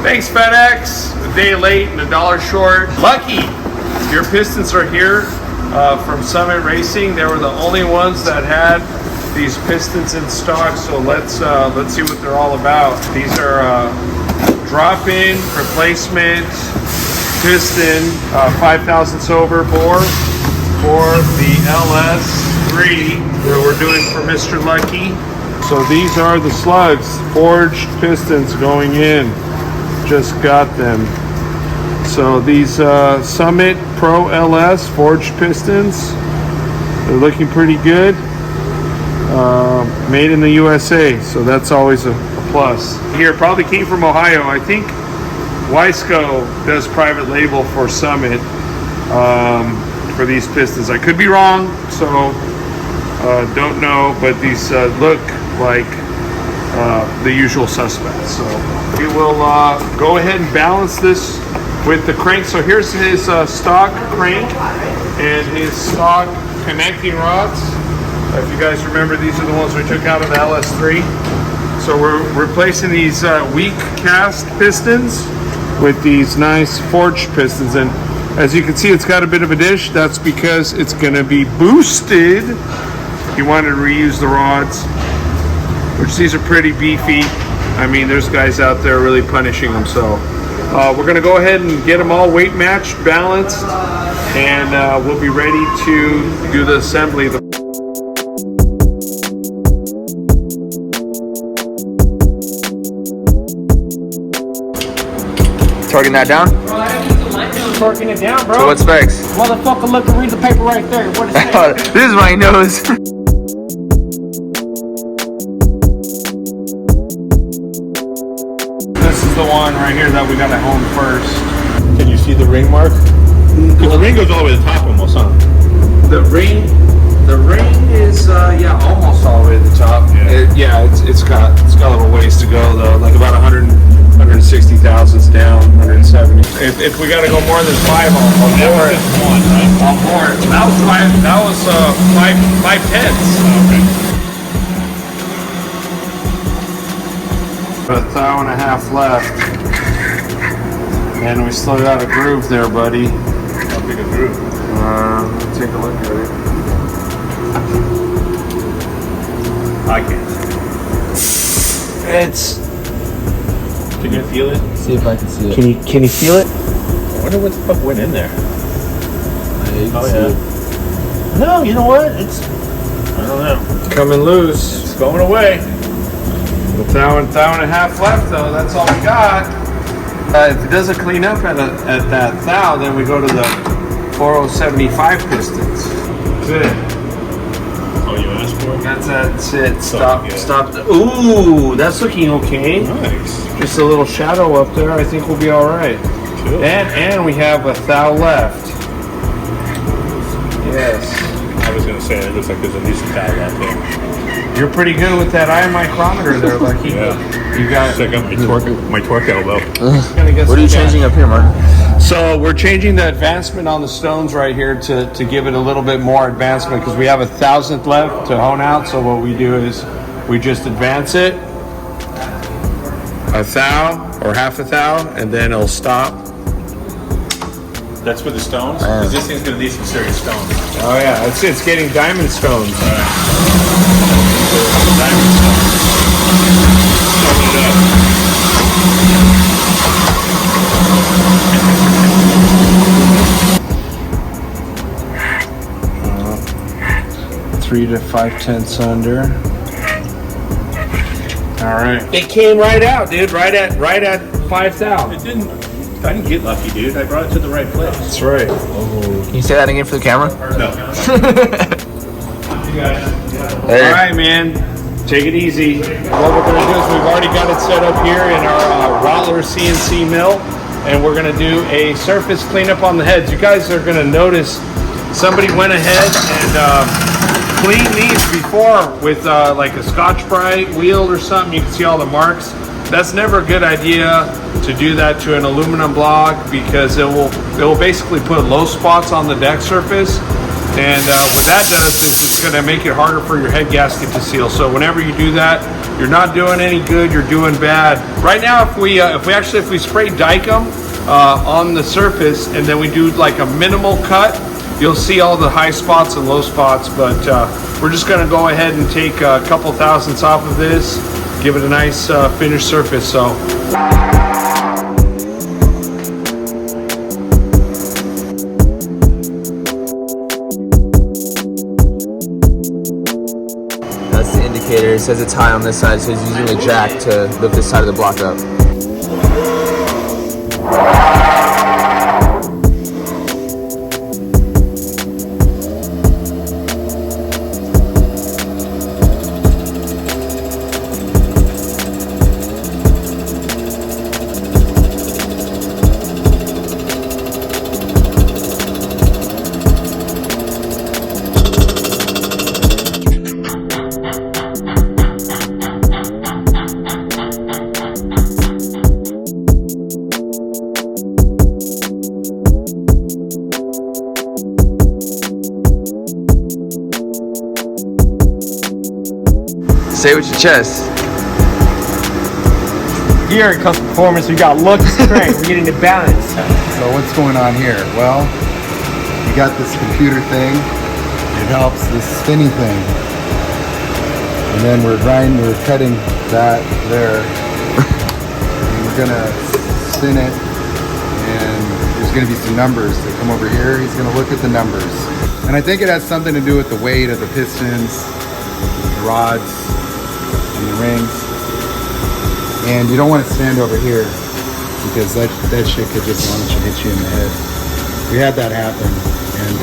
Thanks FedEx, a day late and $1 short. Lucky, your pistons are here from Summit Racing. They were the only ones that had these pistons in stock, so let's see what they're all about. These are drop-in replacement piston, 5 thousandths over bore for the LS3 that we're doing for Mr. Lucky. So these are the slugs, forged pistons going in. Just got them. So these Summit Pro LS forged pistons, they're looking pretty good. Made in the USA, so that's always a plus. Here, probably came from Ohio. I think Wiseco does private label for Summit for these pistons. I could be wrong, so don't know, but these look like the usual suspects. So we will go ahead and balance this with the crank. So here's his stock crank and his stock connecting rods. If you guys remember, these are the ones we took out of the LS3. So we're replacing these weak cast pistons with these nice forged pistons. And as you can see, it's got a bit of a dish. That's because it's going to be boosted. You wanted to reuse the rods, which these are pretty beefy. I mean, there's guys out there really punishing them. So we're going to go ahead and get them all weight matched, balanced, and we'll be ready to do the assembly. Torquing that down? Torquing it down, bro. So what specs? Motherfucker, look and read the paper right there. What is it? This is my nose. This is the one right here that we got to hone first. Can you see the ring mark? Because the ring goes all the way to the top almost, huh? The ring is yeah, almost all the way to the top. Yeah, It's got a little ways to go though, like about 160 thousandths down, 170. If we got to go more than 5, I'll bore it. I'll bore it. That was 5 tenths. Okay. A thou and a half left, and we still got a groove there, buddy. How big a groove? Let's take a look at it. I can't. It's. Can you feel it? See if I can see it. Can you feel it? I wonder what the fuck went in there. Oh Yeah. No, you know what? I don't know. It's coming loose. It's going away. A thou and a half left though. That's all we got. If it doesn't clean up at that thou, then we go to the 4075 pistons. That's it. Oh, you asked for it? That's it. Stop. Stop. Ooh, that's looking okay. Nice. Just a little shadow up there. I think we'll be all right. Cool. And we have a thou left. Yes. I was gonna say it looks like there's at least a towel out there. You're pretty good with that eye micrometer there, Lucky. Yeah. You got. Check out my torque elbow. What are you changing up here, Mark? So we're changing the advancement on the stones right here to give it a little bit more advancement because we have 1,000th left to hone out. So what we do is we just advance it a thou or half a thou, and then it'll stop. That's for the stones? Because this thing's gonna need some serious stones. Oh yeah, it's getting diamond stones. All right. Diamond stones. Open it up. 3 to 5/10 under. All right. It came right out, dude. Right at 5 thou. I didn't get lucky, dude. I brought it to the right place. That's right. Can you say that again for the camera? No. Hey. All right, man. Take it easy. What we're going to do is we've already got it set up here in our Rottler CNC mill, and we're going to do a surface cleanup on the heads. You guys are going to notice somebody went ahead and cleaned these before with like a Scotch-Brite wheel or something. You can see all the marks. That's never a good idea to do that to an aluminum block because it will basically put low spots on the deck surface. And what that does is it's going to make it harder for your head gasket to seal. So whenever you do that, you're not doing any good, you're doing bad. Right now, if we spray Dycom on the surface and then we do like a minimal cut, you'll see all the high spots and low spots. But we're just going to go ahead and take a couple thousandths off of this, give it a nice finished surface. So. That's the indicator. It says it's high on this side, so he's using a jack to lift this side of the block up. Say it with your chest. Here it comes performance. We got look, strength. We're getting the balance. So what's going on here? Well, you got this computer thing. It helps this spinny thing. And then we're cutting that there. And we're gonna spin it. And there's gonna be some numbers that come over here. He's gonna look at the numbers. And I think it has something to do with the weight of the pistons, the rods, and the rings. And you don't want to stand over here because that shit could just launch and hit you in the head. We had that happen, and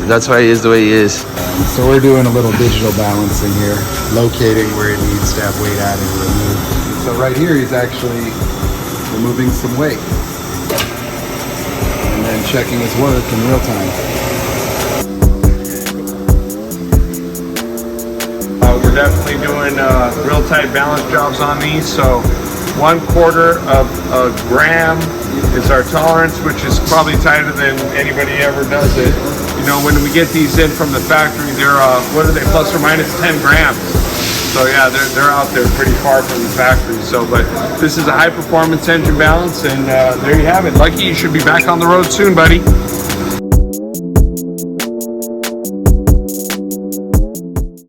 That's why he is the way he is. so we're doing a little digital balancing here, locating where it needs to have weight added or removed. So right here, he's actually removing some weight, and then checking his work in real time. We're definitely doing real tight balance jobs on these. So 1/4 of a gram is our tolerance, which is probably tighter than anybody ever does it. You know, when we get these in from the factory, they're what are they, plus or minus 10 grams. So yeah, they're out there pretty far from the factory. So, but this is a high performance engine balance, and there you have it. Lucky, you should be back on the road soon, buddy.